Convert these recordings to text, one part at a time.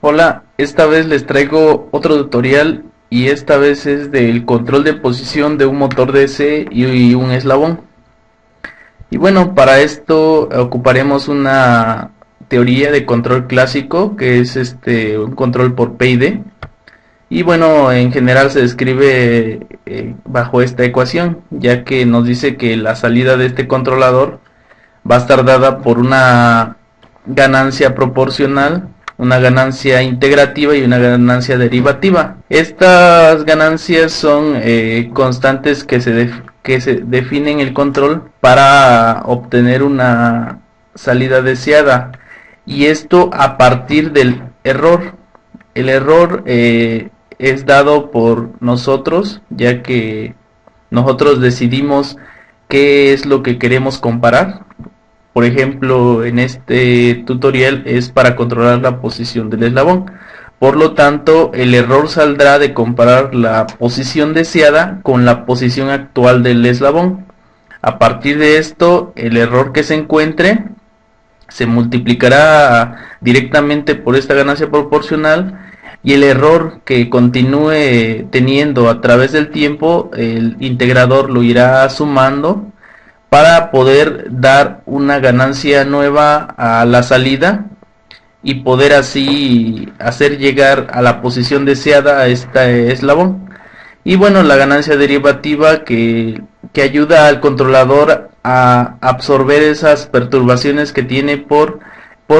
Hola, esta vez les traigo otro tutorial y esta vez es del control de posición de un motor DC y un eslabón. Y bueno, para esto ocuparemos una teoría de control clásico que es un control por PID. Y bueno, en general se describe bajo esta ecuación, ya que nos dice que la salida de este controlador va a estar dada por una ganancia proporcional, una ganancia integrativa y una ganancia derivativa. Estas ganancias son constantes que se definen el control para obtener una salida deseada, y esto a partir del error. El error es dado por nosotros, ya que nosotros decidimos qué es lo que queremos comparar. Por ejemplo, en este tutorial es para controlar la posición del eslabón. Por lo tanto, el error saldrá de comparar la posición deseada con la posición actual del eslabón. A partir de esto, el error que se encuentre se multiplicará directamente por esta ganancia proporcional, y el error que continúe teniendo a través del tiempo, el integrador lo irá sumando para poder dar una ganancia nueva a la salida y poder así hacer llegar a la posición deseada a este eslabón. Y bueno, la ganancia derivativa que ayuda al controlador a absorber esas perturbaciones que tiene por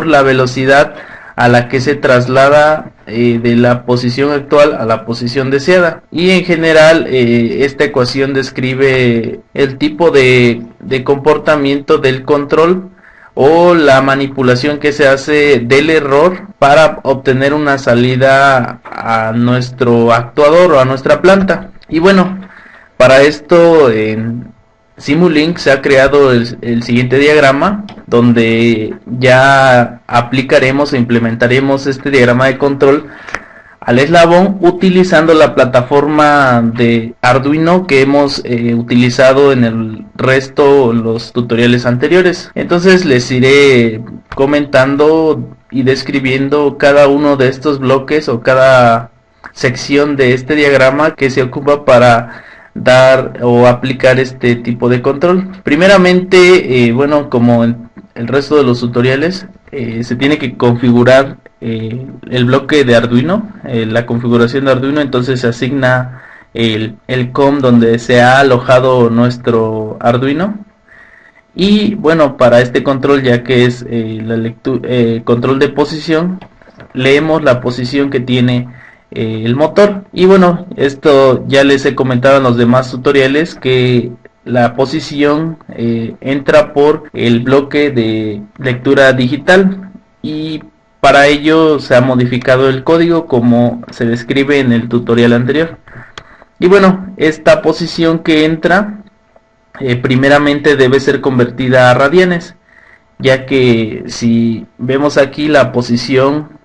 la velocidad a la que se traslada de la posición actual a la posición deseada. Y en general esta ecuación describe el tipo de comportamiento del control o la manipulación que se hace del error para obtener una salida a nuestro actuador o a nuestra planta. Y bueno, para esto en Simulink se ha creado el siguiente diagrama, donde ya aplicaremos o implementaremos este diagrama de control al eslabón utilizando la plataforma de Arduino que hemos utilizado en el resto los tutoriales anteriores. Entonces les iré comentando y describiendo cada uno de estos bloques o cada sección de este diagrama que se ocupa para dar o aplicar este tipo de control. Primeramente, bueno, como en el resto de los tutoriales, se tiene que configurar el bloque de Arduino, la configuración de Arduino. Entonces se asigna el COM donde se ha alojado nuestro Arduino. Y bueno, para este control, ya que es control de posición, leemos la posición que tiene el motor. Y bueno, esto ya les he comentado en los demás tutoriales, que la posición entra por el bloque de lectura digital, y para ello se ha modificado el código como se describe en el tutorial anterior. Y bueno, esta posición que entra primeramente debe ser convertida a radianes, ya que si vemos aquí la posición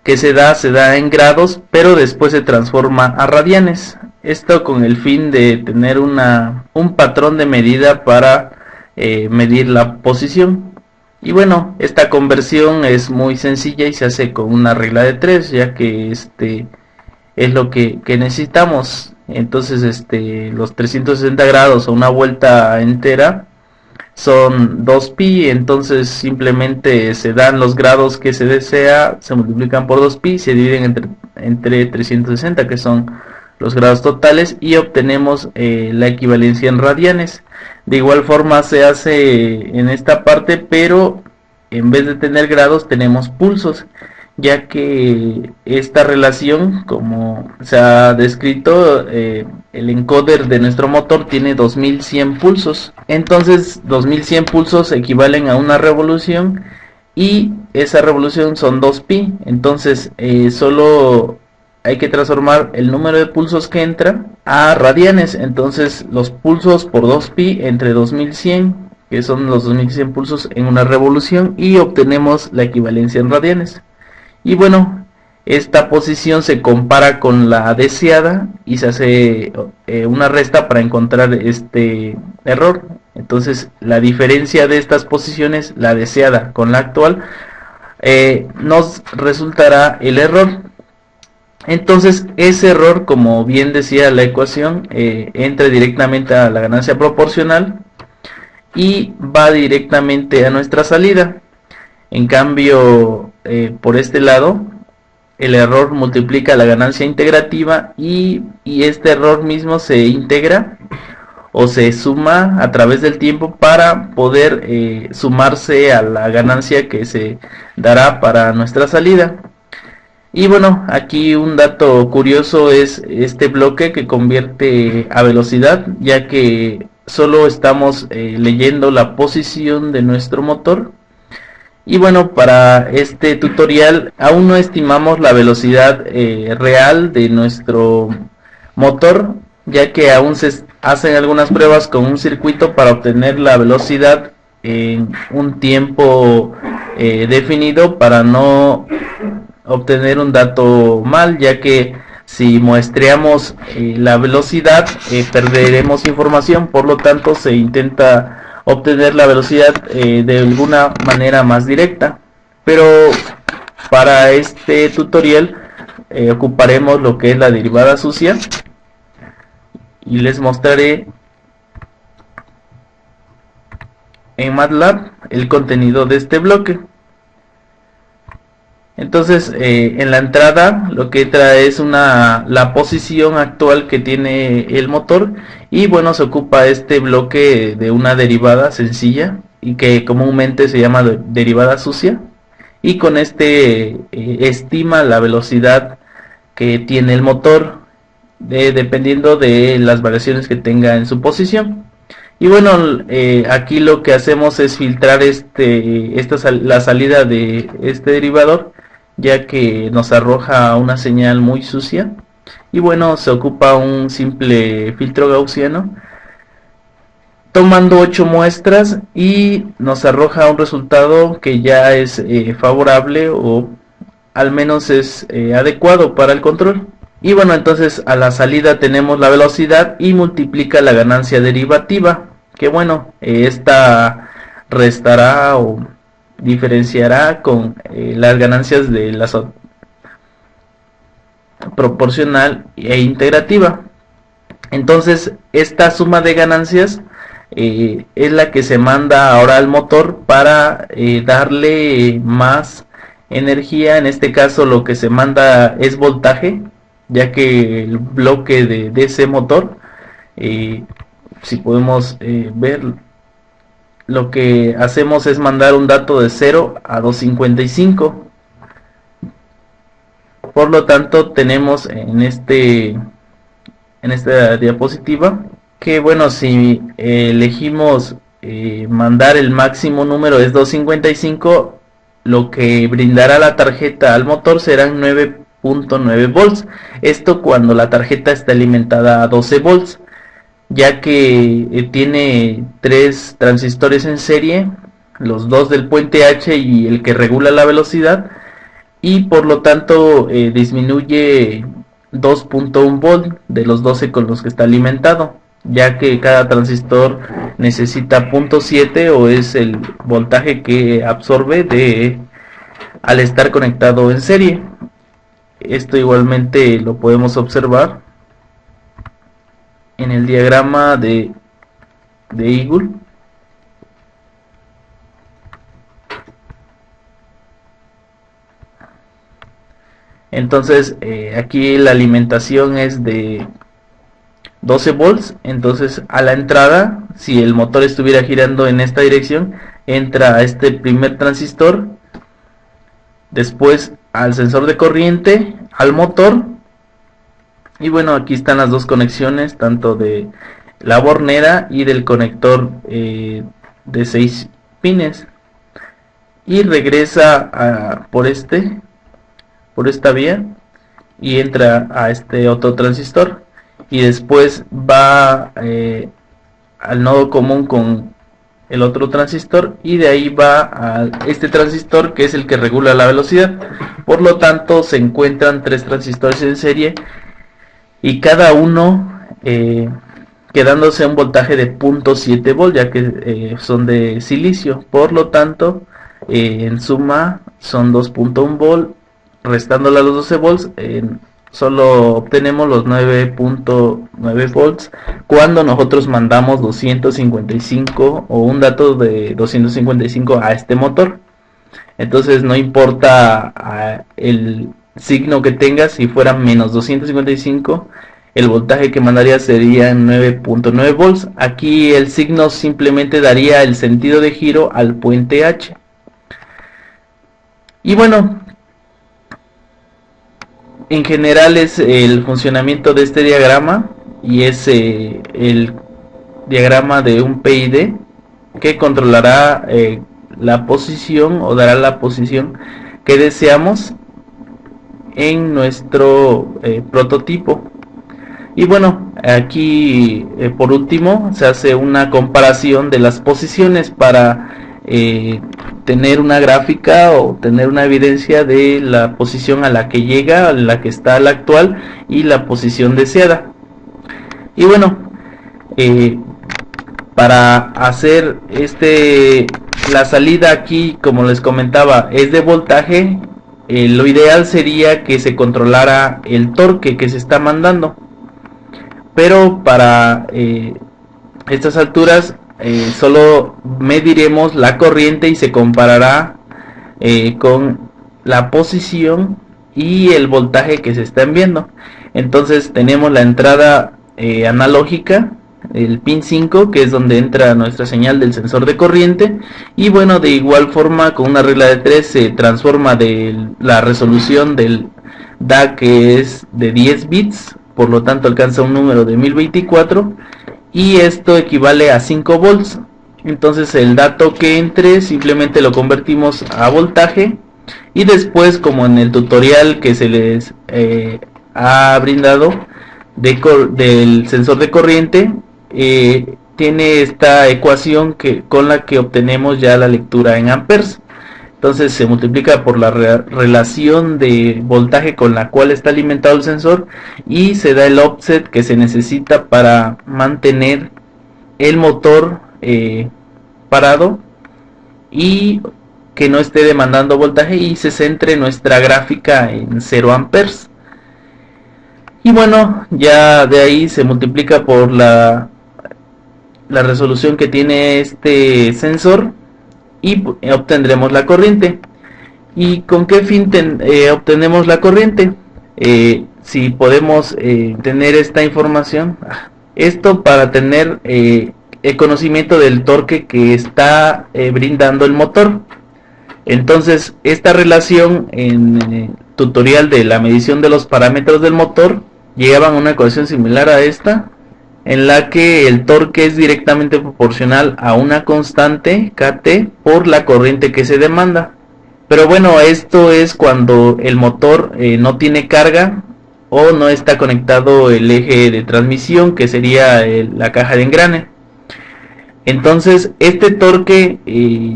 que se da en grados, pero después se transforma a radianes. Esto con el fin de tener un patrón de medida para medir la posición. Y bueno, esta conversión es muy sencilla y se hace con una regla de 3, ya que es lo que necesitamos. Entonces los 360 grados o una vuelta entera son 2pi. Entonces simplemente se dan los grados que se desea, se multiplican por 2pi, se dividen entre 360, que son los grados totales, y obtenemos la equivalencia en radianes. De igual forma se hace en esta parte, pero en vez de tener grados tenemos pulsos, ya que esta relación, como se ha descrito, el encoder de nuestro motor tiene 2100 pulsos. Entonces 2100 pulsos equivalen a una revolución, y esa revolución son 2pi. Entonces solo hay que transformar el número de pulsos que entra a radianes. Entonces los pulsos por 2pi entre 2100, que son los 2100 pulsos en una revolución, y obtenemos la equivalencia en radianes. Y bueno, esta posición se compara con la deseada y se hace una resta para encontrar este error. Entonces la diferencia de estas posiciones, la deseada con la actual, nos resultará el error. Entonces ese error, como bien decía la ecuación, entra directamente a la ganancia proporcional y va directamente a nuestra salida. En cambio, por este lado, el error multiplica la ganancia integrativa y este error mismo se integra o se suma a través del tiempo para poder sumarse a la ganancia que se dará para nuestra salida. Y bueno, aquí un dato curioso es este bloque que convierte a velocidad, ya que solo estamos leyendo la posición de nuestro motor. Y bueno, para este tutorial aún no estimamos la velocidad real de nuestro motor, ya que aún se hacen algunas pruebas con un circuito para obtener la velocidad en un tiempo definido para no obtener un dato mal, ya que si muestreamos la velocidad perderemos información. Por lo tanto se intenta obtener la velocidad de alguna manera más directa, pero para este tutorial ocuparemos lo que es la derivada sucia y les mostraré en MATLAB el contenido de este bloque. Entonces en la entrada lo que trae es la posición actual que tiene el motor, y bueno, se ocupa este bloque de una derivada sencilla y que comúnmente se llama derivada sucia, y con este estima la velocidad que tiene el motor dependiendo de las variaciones que tenga en su posición. Y bueno, aquí lo que hacemos es filtrar la salida de este derivador, ya que nos arroja una señal muy sucia. Y bueno, se ocupa un simple filtro gaussiano tomando 8 muestras y nos arroja un resultado que ya es favorable, o al menos es adecuado para el control. Y bueno, entonces a la salida tenemos la velocidad y multiplica la ganancia derivativa, que bueno, esta restará o diferenciará con las ganancias de la proporcional e integrativa. Entonces esta suma de ganancias es la que se manda ahora al motor para darle más energía. En este caso lo que se manda es voltaje, ya que el bloque de ese motor, si podemos ver, lo que hacemos es mandar un dato de 0 a 255. Por lo tanto tenemos en esta diapositiva que bueno, si elegimos mandar el máximo número es 255, lo que brindará la tarjeta al motor serán 9.9 volts. Esto cuando la tarjeta está alimentada a 12 volts, ya que tiene 3 transistores en serie, los 2 del puente H y el que regula la velocidad, y por lo tanto disminuye 2.1 volt de los 12 con los que está alimentado, ya que cada transistor necesita 0.7 o es el voltaje que absorbe al estar conectado en serie. Esto igualmente lo podemos observar en el diagrama de Eagle. Entonces aquí la alimentación es de 12 volts. Entonces a la entrada, si el motor estuviera girando en esta dirección, entra a este primer transistor, después al sensor de corriente, al motor. Y bueno, aquí están las dos conexiones, tanto de la bornera y del conector de 6 pines, y regresa por esta vía y entra a este otro transistor, y después va al nodo común con el otro transistor, y de ahí va a este transistor que es el que regula la velocidad. Por lo tanto se encuentran 3 transistores en serie, y cada uno quedándose a un voltaje de 0.7 volt, ya que son de silicio. Por lo tanto en suma son 2.1 volt, restándole a los 12 volts, solo obtenemos los 9.9 volts cuando nosotros mandamos 255 o un dato de 255 a este motor. Entonces no importa el signo que tenga, si fuera menos 255, el voltaje que mandaría sería 9.9 volts. Aquí el signo simplemente daría el sentido de giro al puente H. Y bueno, en general es el funcionamiento de este diagrama, y es el diagrama de un PID que controlará la posición, o dará la posición que deseamos en nuestro prototipo. Y bueno, aquí por último se hace una comparación de las posiciones para tener una gráfica o tener una evidencia de la posición a la que llega, a la que está la actual, y la posición deseada. Y bueno, para hacer la salida aquí, como les comentaba, es de voltaje. Lo ideal sería que se controlara el torque que se está mandando, pero para estas alturas solo mediremos la corriente y se comparará con la posición y el voltaje que se está enviando. Entonces tenemos la entrada analógica, el pin 5, que es donde entra nuestra señal del sensor de corriente, y bueno, de igual forma con una regla de 3 se transforma de la resolución del DA, que es de 10 bits, por lo tanto alcanza un número de 1024, y esto equivale a 5 volts. Entonces el dato que entre simplemente lo convertimos a voltaje, y después, como en el tutorial que se les ha brindado del sensor de corriente, tiene esta ecuación con la que obtenemos ya la lectura en amperes. Entonces se multiplica por la relación de voltaje con la cual está alimentado el sensor, y se da el offset que se necesita para mantener el motor parado y que no esté demandando voltaje, y se centre nuestra gráfica en 0 amperes. Y bueno, ya de ahí se multiplica por la resolución que tiene este sensor, y obtendremos la corriente. ¿Y con qué fin obtenemos la corriente? Si podemos tener esta información, esto para tener el conocimiento del torque que está brindando el motor. Entonces, esta relación en el tutorial de la medición de los parámetros del motor llegaban a una ecuación similar a esta, en la que el torque es directamente proporcional a una constante Kt por la corriente que se demanda. Pero bueno, esto es cuando el motor no tiene carga o no está conectado el eje de transmisión, que sería la caja de engrane. Entonces este torque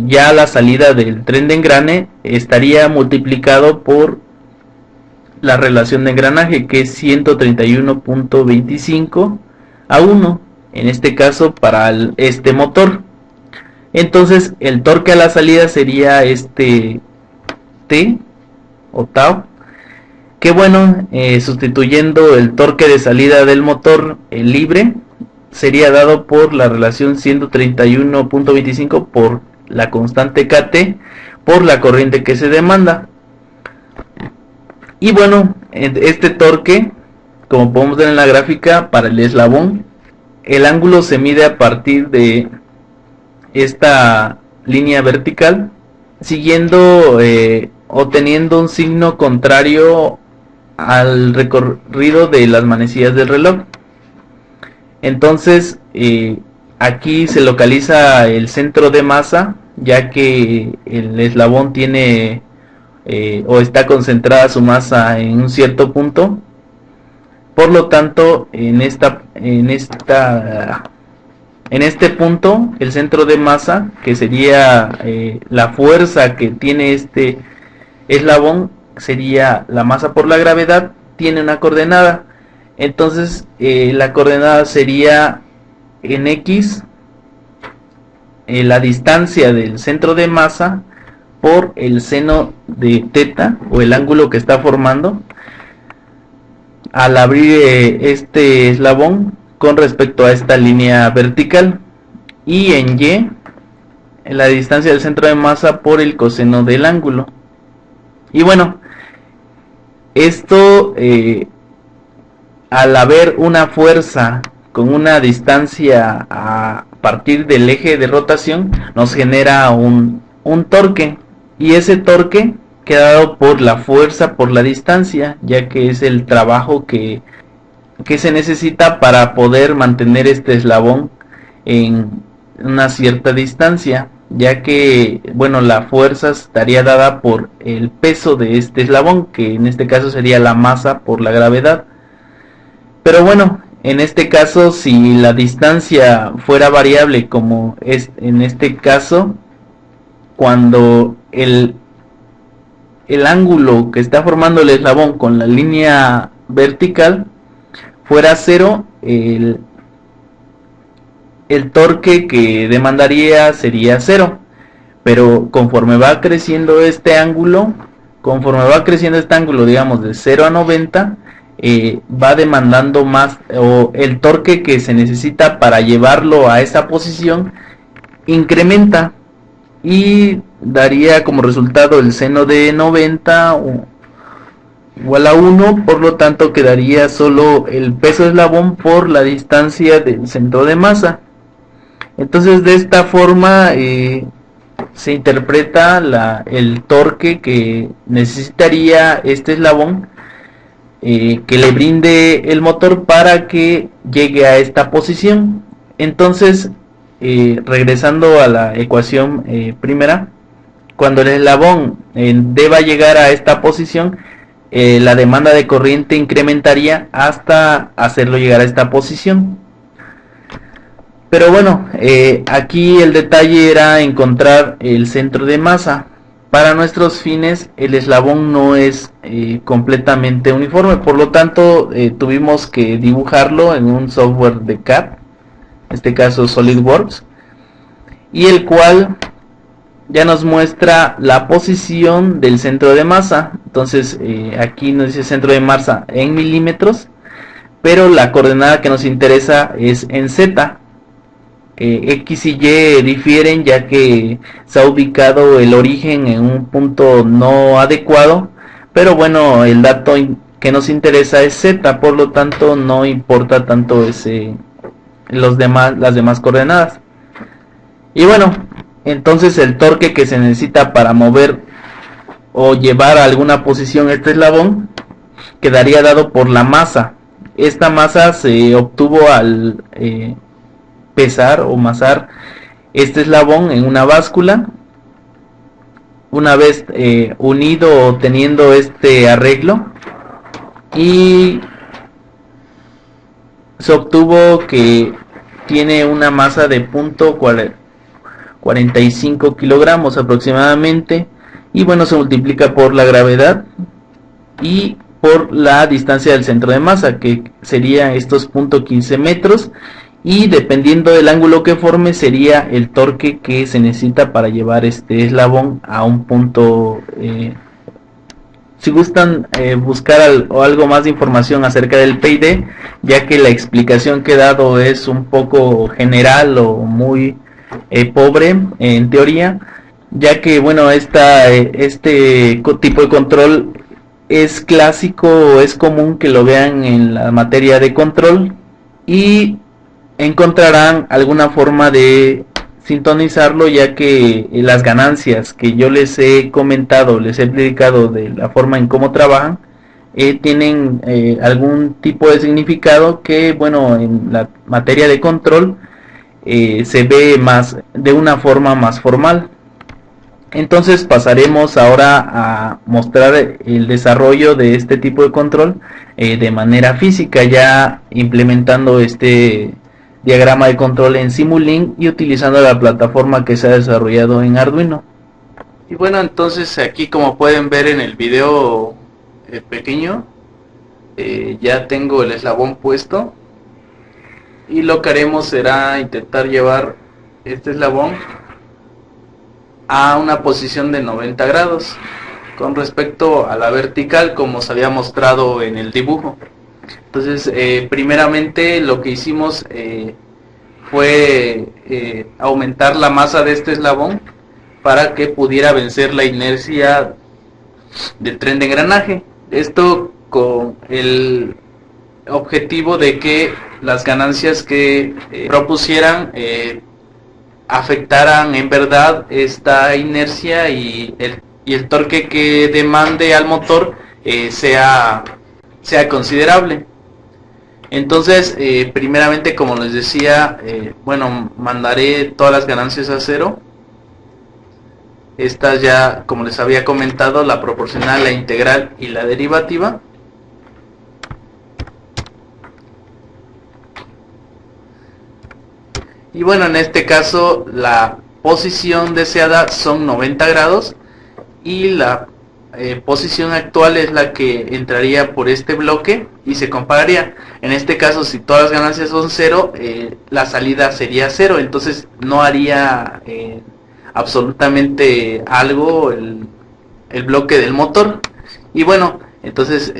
ya a la salida del tren de engrane estaría multiplicado por la relación de engranaje, que es 131.25 a 1, en este caso para este motor. Entonces el torque a la salida sería este T o tau, que bueno, sustituyendo el torque de salida del motor libre, sería dado por la relación 131.25 por la constante Kt por la corriente que se demanda. Y bueno, este torque, como podemos ver en la gráfica, para el eslabón, el ángulo se mide a partir de esta línea vertical, siguiendo o teniendo un signo contrario al recorrido de las manecillas del reloj. Entonces aquí se localiza el centro de masa, ya que el eslabón tiene o está concentrada su masa en un cierto punto. Por lo tanto, en este punto, el centro de masa, que sería la fuerza que tiene este eslabón, sería la masa por la gravedad, tiene una coordenada. Entonces la coordenada sería en X, la distancia del centro de masa por el seno de teta o el ángulo que está formando al abrir este eslabón con respecto a esta línea vertical, y en Y la distancia del centro de masa por el coseno del ángulo. Y bueno, esto al haber una fuerza con una distancia a partir del eje de rotación, nos genera un torque, y ese torque queda dado por la fuerza por la distancia, ya que es el trabajo que se necesita para poder mantener este eslabón en una cierta distancia, ya que bueno, la fuerza estaría dada por el peso de este eslabón, que en este caso sería la masa por la gravedad. Pero bueno, en este caso, si la distancia fuera variable, como es en este caso, cuando el ángulo que está formando el eslabón con la línea vertical fuera cero, el torque que demandaría sería cero. Pero conforme va creciendo este ángulo, digamos de 0 a 90, va demandando más, o el torque que se necesita para llevarlo a esa posición incrementa, y daría como resultado el seno de 90 igual a 1, por lo tanto quedaría solo el peso eslabón por la distancia del centro de masa. Entonces de esta forma se interpreta el torque que necesitaría este eslabón que le brinde el motor para que llegue a esta posición. Entonces, regresando a la ecuación primera, cuando el eslabón deba llegar a esta posición, la demanda de corriente incrementaría hasta hacerlo llegar a esta posición. Pero bueno, aquí el detalle era encontrar el centro de masa. Para nuestros fines, el eslabón no es completamente uniforme, por lo tanto tuvimos que dibujarlo en un software de CAD, en este caso SolidWorks, y el cual ya nos muestra la posición del centro de masa. Entonces aquí nos dice centro de masa en milímetros, pero la coordenada que nos interesa es en Z. X y Y difieren, ya que se ha ubicado el origen en un punto no adecuado, pero bueno, el dato que nos interesa es Z, por lo tanto no importa tanto las demás coordenadas. Y bueno, entonces el torque que se necesita para mover o llevar a alguna posición este eslabón quedaría dado por la masa. Esta masa se obtuvo al pesar o masar este eslabón en una báscula. Una vez unido o teniendo este arreglo, y se obtuvo que tiene una masa de 0.45 kilogramos aproximadamente, y bueno, se multiplica por la gravedad y por la distancia del centro de masa, que sería estos 0.15 metros, y dependiendo del ángulo que forme sería el torque que se necesita para llevar este eslabón a un punto. Si gustan buscar algo más de información acerca del PID, ya que la explicación que he dado es un poco general o muy pobre en teoría, ya que bueno, este tipo de control es clásico, es común que lo vean en la materia de control, y encontrarán alguna forma de sintonizarlo, ya que las ganancias que yo les he comentado, les he explicado de la forma en cómo trabajan, tienen algún tipo de significado que bueno, en la materia de control se ve más de una forma más formal. Entonces pasaremos ahora a mostrar el desarrollo de este tipo de control de manera física, ya implementando este diagrama de control en Simulink y utilizando la plataforma que se ha desarrollado en Arduino. Y bueno, entonces aquí, como pueden ver en el video pequeño, ya tengo el eslabón puesto, y lo que haremos será intentar llevar este eslabón a una posición de 90 grados con respecto a la vertical, como se había mostrado en el dibujo. Entonces, primeramente lo que hicimos fue aumentar la masa de este eslabón para que pudiera vencer la inercia del tren de engranaje. Esto con el objetivo de que las ganancias que propusieran afectaran en verdad esta inercia y el torque que demande al motor sea considerable. Entonces, primeramente, como les decía, bueno, mandaré todas las ganancias a cero. Estas ya, como les había comentado, la proporcional, la integral y la derivativa. Y bueno, en este caso la posición deseada son 90 grados y la posición actual es la que entraría por este bloque y se compararía. En este caso, si todas las ganancias son 0, la salida sería 0, entonces no haría absolutamente algo el bloque del motor. Y bueno, entonces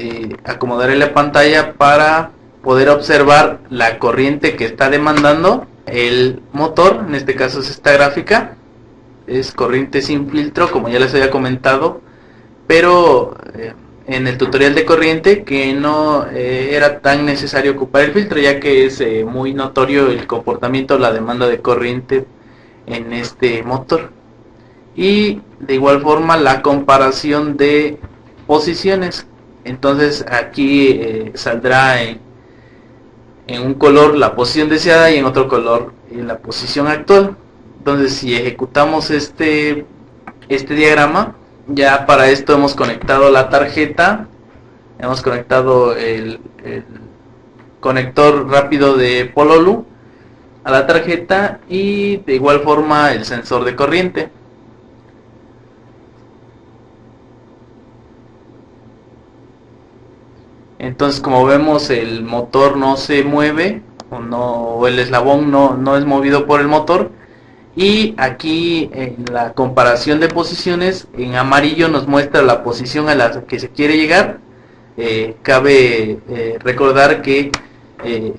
acomodaré la pantalla para poder observar la corriente que está demandando el motor. En este caso es esta gráfica, es corriente sin filtro, como ya les había comentado, pero en el tutorial de corriente que no era tan necesario ocupar el filtro, ya que es muy notorio el comportamiento, la demanda de corriente en este motor. Y de igual forma la comparación de posiciones. Entonces aquí saldrá en un color la posición deseada y en otro color la posición actual. Entonces, si ejecutamos este diagrama, ya para esto hemos conectado la tarjeta, hemos conectado el conector rápido de Pololu a la tarjeta y de igual forma el sensor de corriente. Entonces, como vemos, el motor no se mueve o el eslabón no es movido por el motor. Y aquí en la comparación de posiciones, en amarillo nos muestra la posición a la que se quiere llegar. Cabe recordar que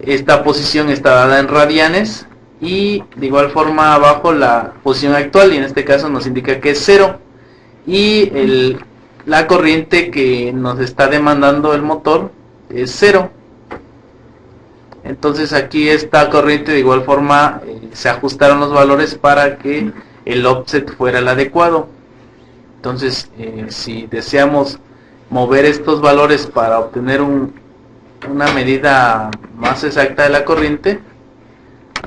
esta posición está dada en radianes y de igual forma abajo la posición actual, y en este caso nos indica que es 0. Y la corriente que nos está demandando el motor es 0. Entonces aquí esta corriente de igual forma se ajustaron los valores para que el offset fuera el adecuado. Entonces si deseamos mover estos valores para obtener una medida más exacta de la corriente,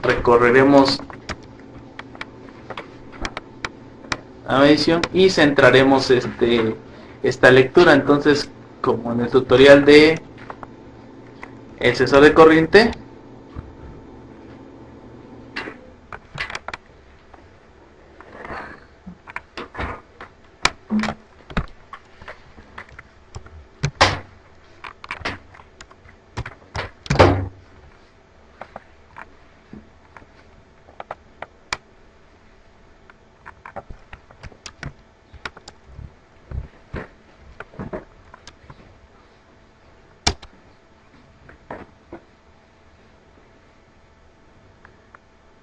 recorreremos la medición y centraremos esta lectura. Entonces, como en el tutorial de el sensor de corriente,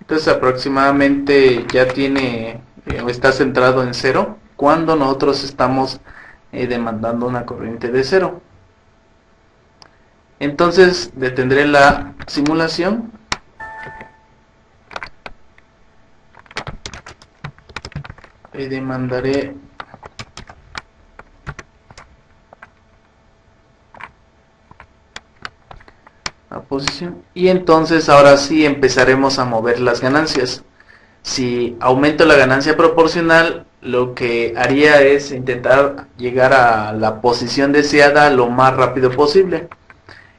entonces aproximadamente ya tiene está centrado en 0 cuando nosotros estamos demandando una corriente de 0. Entonces detendré la simulación y demandaré la posición, y entonces ahora sí empezaremos a mover las ganancias. Si aumento la ganancia proporcional, lo que haría es intentar llegar a la posición deseada lo más rápido posible.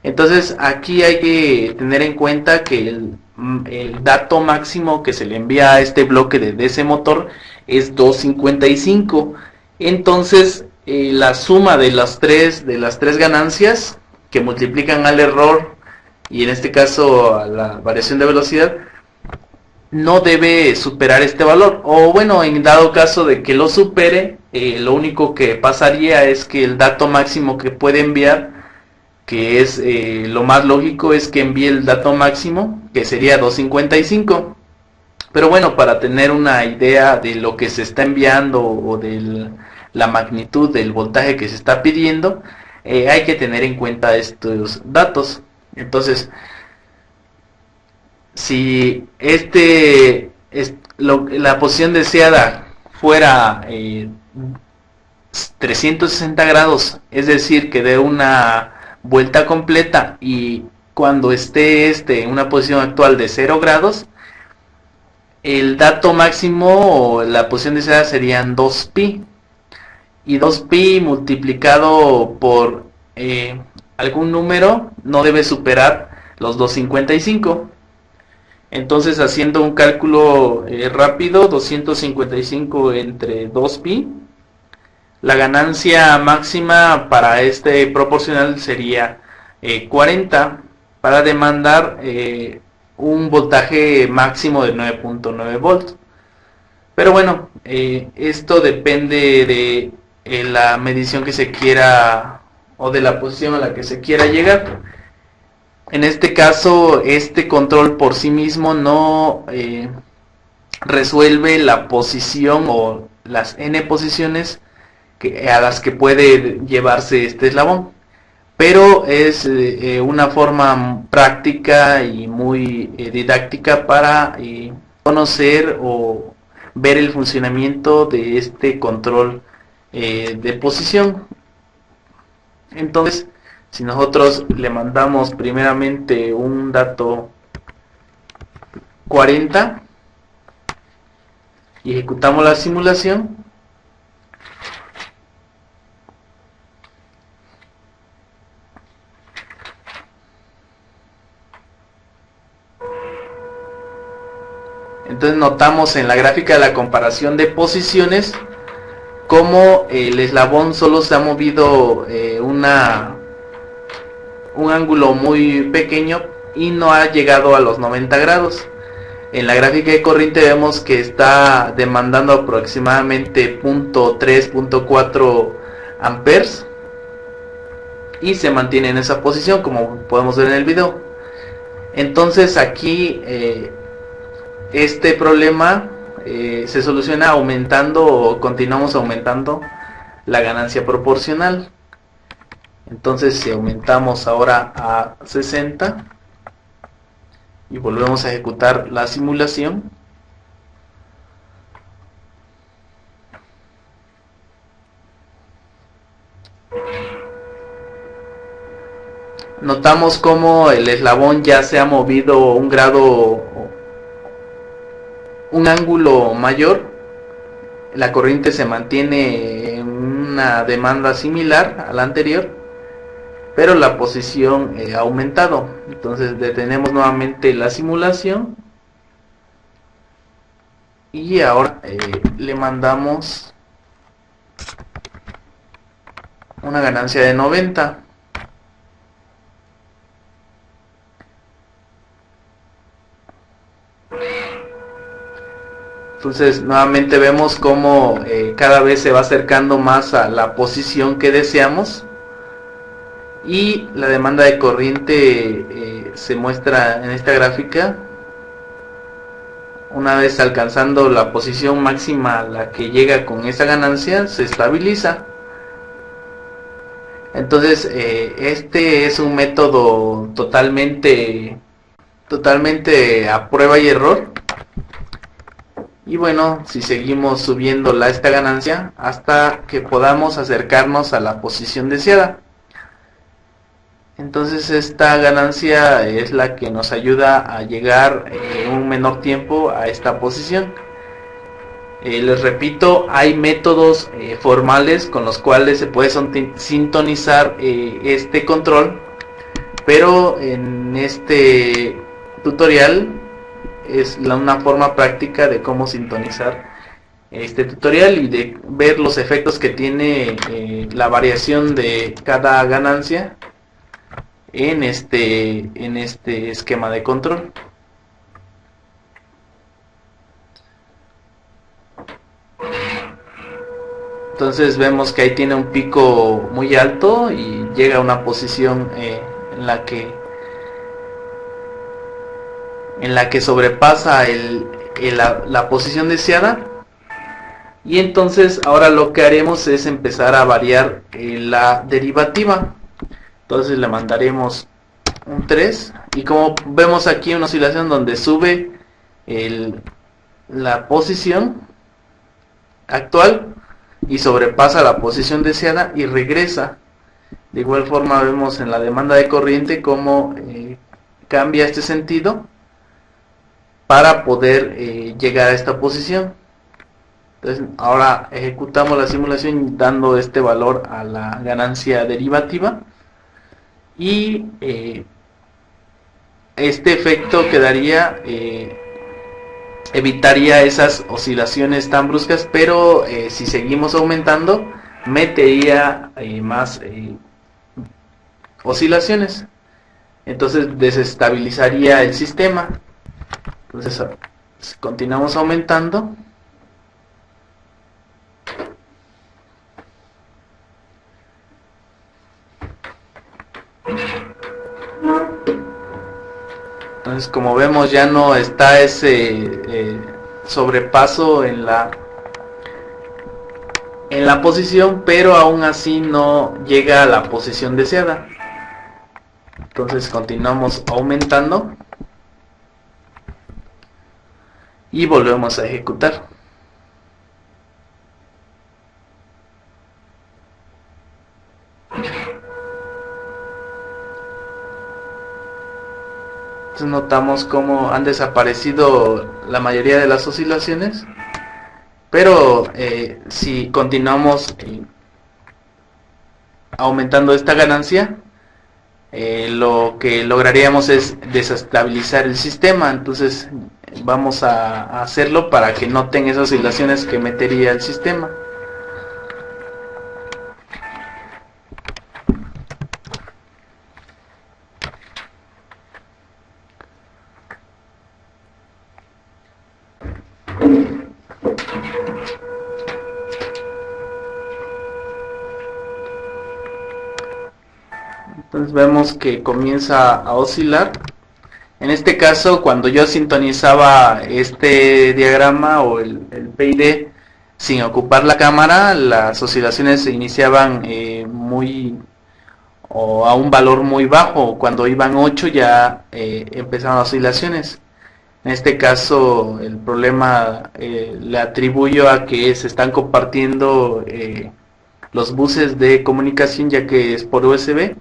Entonces aquí hay que tener en cuenta que el dato máximo que se le envía a este bloque de ese motor es 255. Entonces la suma de las tres ganancias que multiplican al error y en este caso a la variación de velocidad no debe superar este valor, o bueno, en dado caso de que lo supere, lo único que pasaría es que el dato máximo que puede enviar, que es lo más lógico, es que envíe el dato máximo, que sería 255. Pero bueno, para tener una idea de lo que se está enviando o de la magnitud del voltaje que se está pidiendo, hay que tener en cuenta estos datos. Entonces, si la posición deseada fuera 360 grados, es decir, que dé una vuelta completa, y cuando esté en una posición actual de 0 grados, el dato máximo o la posición deseada serían 2pi, y 2pi multiplicado por algún número no debe superar los 255. Entonces, haciendo un cálculo rápido, 255 entre 2pi, la ganancia máxima para este proporcional sería 40, para demandar un voltaje máximo de 9.9 volts. Pero bueno, esto depende de la medición que se quiera o de la posición a la que se quiera llegar. En este caso, este control por sí mismo no resuelve la posición o las n posiciones a las que puede llevarse este eslabón, pero es una forma práctica y muy didáctica para conocer o ver el funcionamiento de este control de posición. Entonces, si nosotros le mandamos primeramente un dato 40 y ejecutamos la simulación, entonces notamos en la gráfica de la comparación de posiciones como el eslabón solo se ha movido un ángulo muy pequeño y no ha llegado a los 90 grados. En la gráfica de corriente vemos que está demandando aproximadamente 0.3, 0.4 amperes y se mantiene en esa posición, como podemos ver en el video. Entonces aquí este problema se soluciona aumentando, o continuamos aumentando la ganancia proporcional. Entonces, si aumentamos ahora a 60 y volvemos a ejecutar la simulación, notamos como el eslabón ya se ha movido un grado, un ángulo mayor. La corriente se mantiene en una demanda similar a la anterior, pero la posición ha aumentado. Entonces detenemos nuevamente la simulación y ahora le mandamos una ganancia de 90. Entonces nuevamente vemos cómo cada vez se va acercando más a la posición que deseamos, y la demanda de corriente se muestra en esta gráfica. Una vez alcanzando la posición máxima a la que llega con esa ganancia, se estabiliza. Entonces este es un método totalmente a prueba y error. Y bueno, si seguimos subiendo esta ganancia hasta que podamos acercarnos a la posición deseada. Entonces esta ganancia es la que nos ayuda a llegar en un menor tiempo a esta posición. Les repito, hay métodos formales con los cuales se puede sintonizar este control, pero en este tutorial es una forma práctica de cómo sintonizar este tutorial y de ver los efectos que tiene la variación de cada ganancia en este esquema de control. Entonces vemos que ahí tiene un pico muy alto y llega a una posición en la que sobrepasa la posición deseada. Y entonces ahora lo que haremos es empezar a variar la derivativa. Entonces le mandaremos un 3 y como vemos aquí una oscilación donde sube la posición actual y sobrepasa la posición deseada y regresa. De igual forma vemos en la demanda de corriente cómo cambia este sentido para poder llegar a esta posición. Entonces ahora ejecutamos la simulación dando este valor a la ganancia derivativa y este efecto quedaría, evitaría esas oscilaciones tan bruscas, pero si seguimos aumentando metería más oscilaciones, entonces desestabilizaría el sistema. Entonces continuamos aumentando. Entonces como vemos ya no está ese sobrepaso en la posición, pero aún así no llega a la posición deseada. Entonces continuamos aumentando y volvemos a ejecutar. Entonces notamos cómo han desaparecido la mayoría de las oscilaciones, pero si continuamos aumentando esta ganancia, lo que lograríamos es desestabilizar el sistema. Entonces vamos a hacerlo para que no tenga esas oscilaciones que metería el sistema. Entonces vemos que comienza a oscilar. En este caso, cuando yo sintonizaba este diagrama o el PID sin ocupar la cámara, las oscilaciones se iniciaban o a un valor muy bajo. Cuando iban 8 ya empezaban las oscilaciones. En este caso el problema le atribuyo a que se están compartiendo los buses de comunicación, ya que es por USB,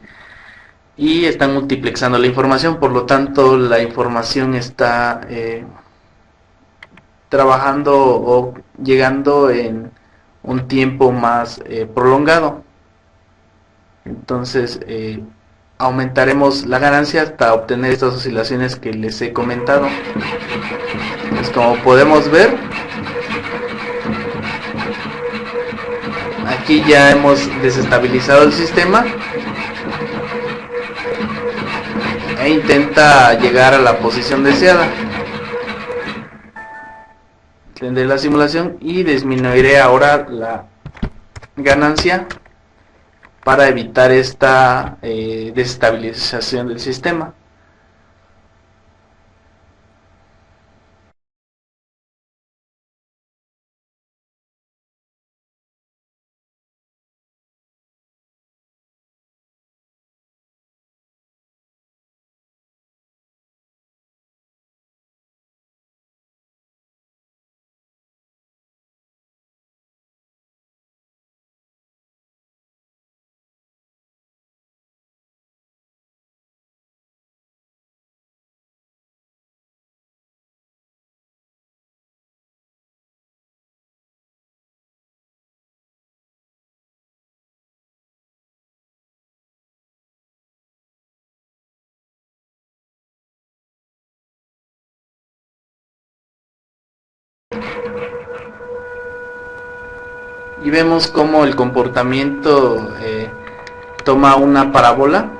y están multiplexando la información, por lo tanto la información está trabajando o llegando en un tiempo más prolongado. Entonces aumentaremos la ganancia hasta obtener estas oscilaciones que les he comentado. Pues como podemos ver, aquí ya hemos desestabilizado el sistema e intenta llegar a la posición deseada. Tendré la simulación y disminuiré ahora la ganancia para evitar esta desestabilización del sistema. Y vemos cómo el comportamiento toma una parábola.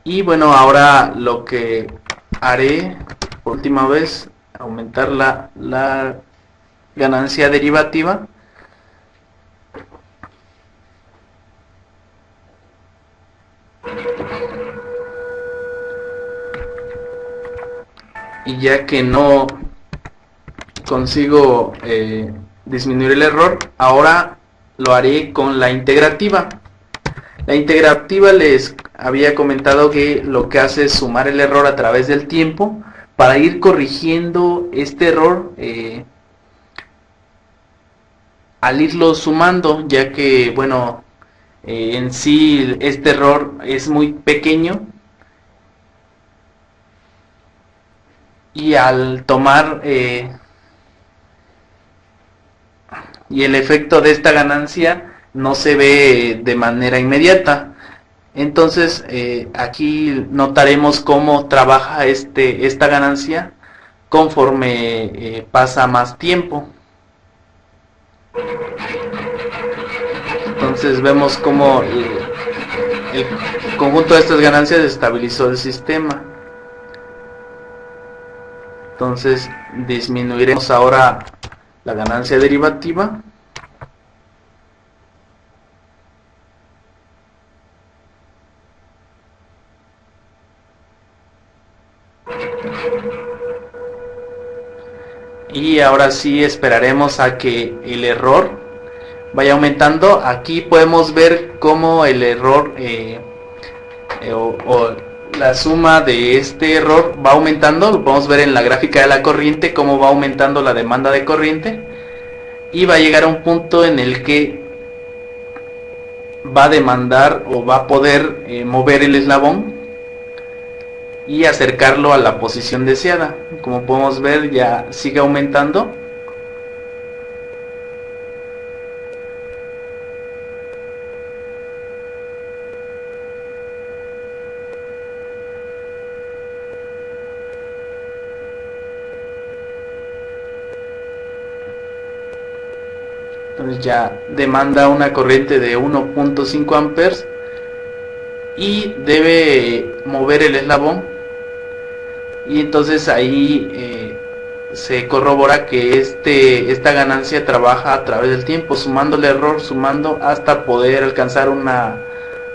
Y bueno, ahora lo que haré por última vez, aumentar la ganancia derivativa Y ya que no consigo disminuir el error, ahora lo haré con la integrativa. La integrativa les había comentado que lo que hace es sumar el error a través del tiempo para ir corrigiendo este error al irlo sumando, ya que bueno, en sí este error es muy pequeño y al tomar y el efecto de esta ganancia no se ve de manera inmediata. Entonces aquí notaremos cómo trabaja esta ganancia conforme pasa más tiempo. Entonces vemos cómo el conjunto de estas ganancias estabilizó el sistema. Entonces disminuiremos ahora la ganancia derivativa. Y ahora sí esperaremos a que el error vaya aumentando. Aquí podemos ver cómo el error o la suma de este error va aumentando. Lo podemos ver en la gráfica de la corriente, cómo va aumentando la demanda de corriente, y va a llegar a un punto en el que va a demandar o va a poder mover el eslabón y acercarlo a la posición deseada. Como podemos ver, ya sigue aumentando. Entonces ya demanda una corriente de 1.5 amperes y debe mover el eslabón, y entonces ahí se corrobora que esta ganancia trabaja a través del tiempo, sumando el error, sumando hasta poder alcanzar una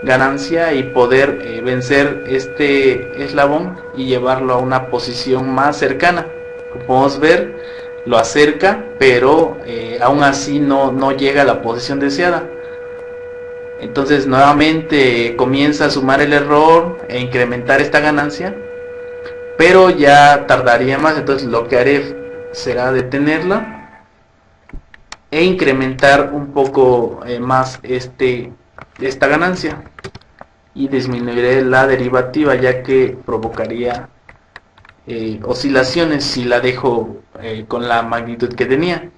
ganancia y poder vencer este eslabón y llevarlo a una posición más cercana. Como podemos ver, lo acerca, pero aún así no llega a la posición deseada. Entonces nuevamente comienza a sumar el error e incrementar esta ganancia, pero ya tardaría más. Entonces lo que haré será detenerla e incrementar un poco más esta ganancia, y disminuiré la derivativa, ya que provocaría oscilaciones si la dejo con la magnitud que tenía.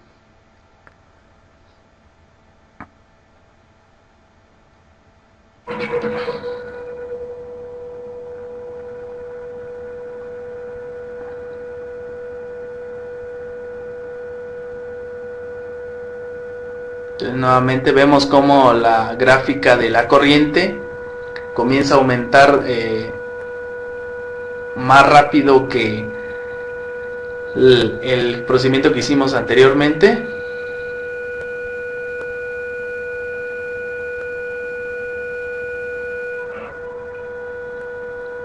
Entonces, nuevamente vemos como la gráfica de la corriente comienza a aumentar más rápido que el procedimiento que hicimos anteriormente.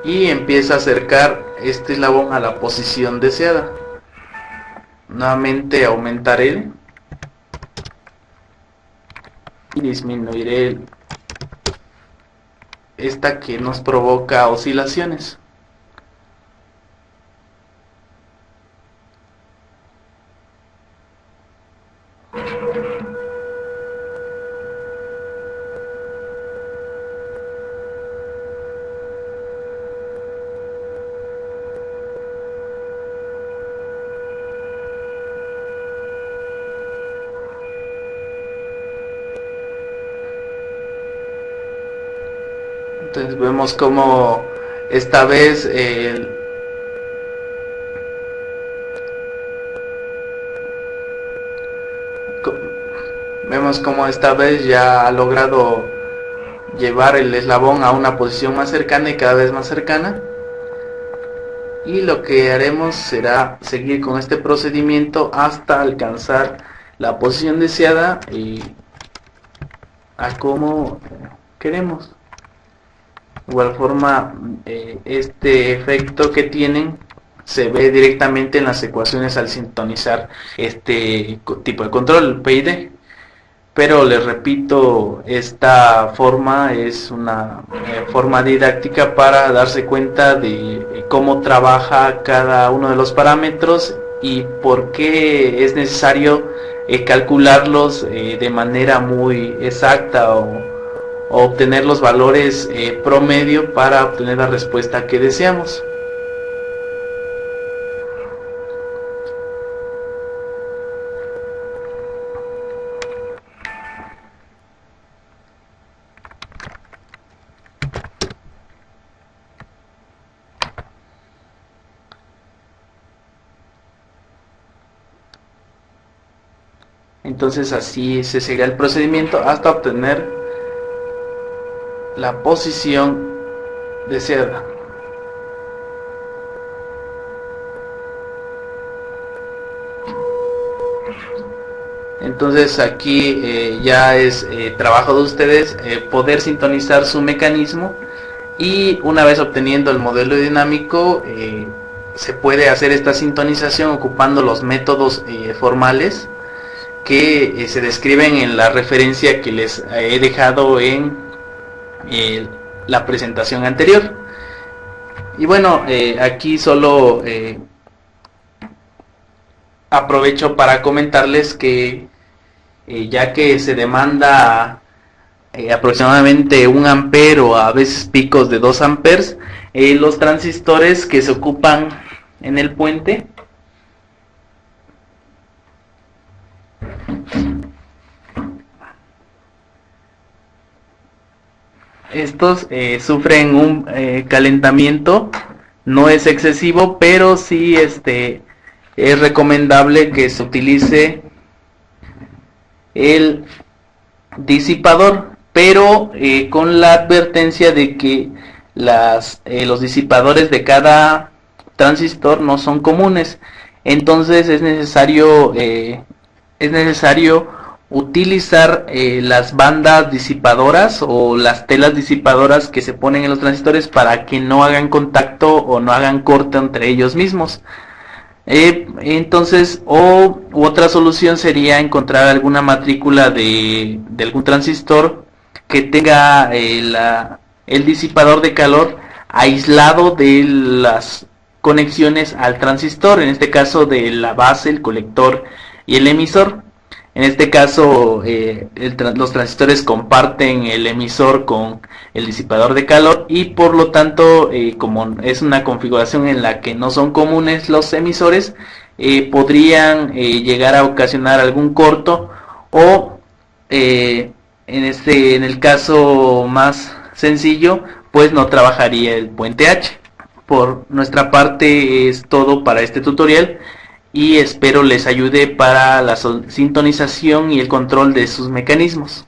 Y empieza a acercar este eslabón a la posición deseada. Nuevamente aumentaré y disminuiré esta que nos provoca oscilaciones. Entonces vemos como esta vez ya ha logrado llevar el eslabón a una posición más cercana y cada vez más cercana. Y lo que haremos será seguir con este procedimiento hasta alcanzar la posición deseada y a como queremos. De igual forma, este efecto que tienen se ve directamente en las ecuaciones al sintonizar este tipo de control, PID. Pero les repito, esta forma es una forma didáctica para darse cuenta de cómo trabaja cada uno de los parámetros y por qué es necesario calcularlos de manera muy exacta o obtener los valores promedio para obtener la respuesta que deseamos. Entonces así ese sería el procedimiento hasta obtener la posición deseada. Entonces aquí ya es trabajo de ustedes poder sintonizar su mecanismo, y una vez obteniendo el modelo dinámico se puede hacer esta sintonización ocupando los métodos formales que se describen en la referencia que les he dejado en la presentación anterior. Y bueno, aquí solo aprovecho para comentarles que ya que se demanda aproximadamente 1 ampere o a veces picos de 2 amperes, los transistores que se ocupan en el puente estos sufren un calentamiento, no es excesivo, pero sí es recomendable que se utilice el disipador, pero con la advertencia de que los disipadores de cada transistor no son comunes. Entonces es necesario utilizar las bandas disipadoras o las telas disipadoras que se ponen en los transistores para que no hagan contacto o no hagan corte entre ellos mismos. Entonces, otra solución sería encontrar alguna matrícula de algún transistor que tenga el disipador de calor aislado de las conexiones al transistor, en este caso de la base, el colector y el emisor. En este caso los transistores comparten el emisor con el disipador de calor, y por lo tanto como es una configuración en la que no son comunes los emisores, podrían llegar a ocasionar algún corto, o en el caso más sencillo pues no trabajaría el puente H. Por nuestra parte es todo para este tutorial, y espero les ayude para la sintonización y el control de sus mecanismos.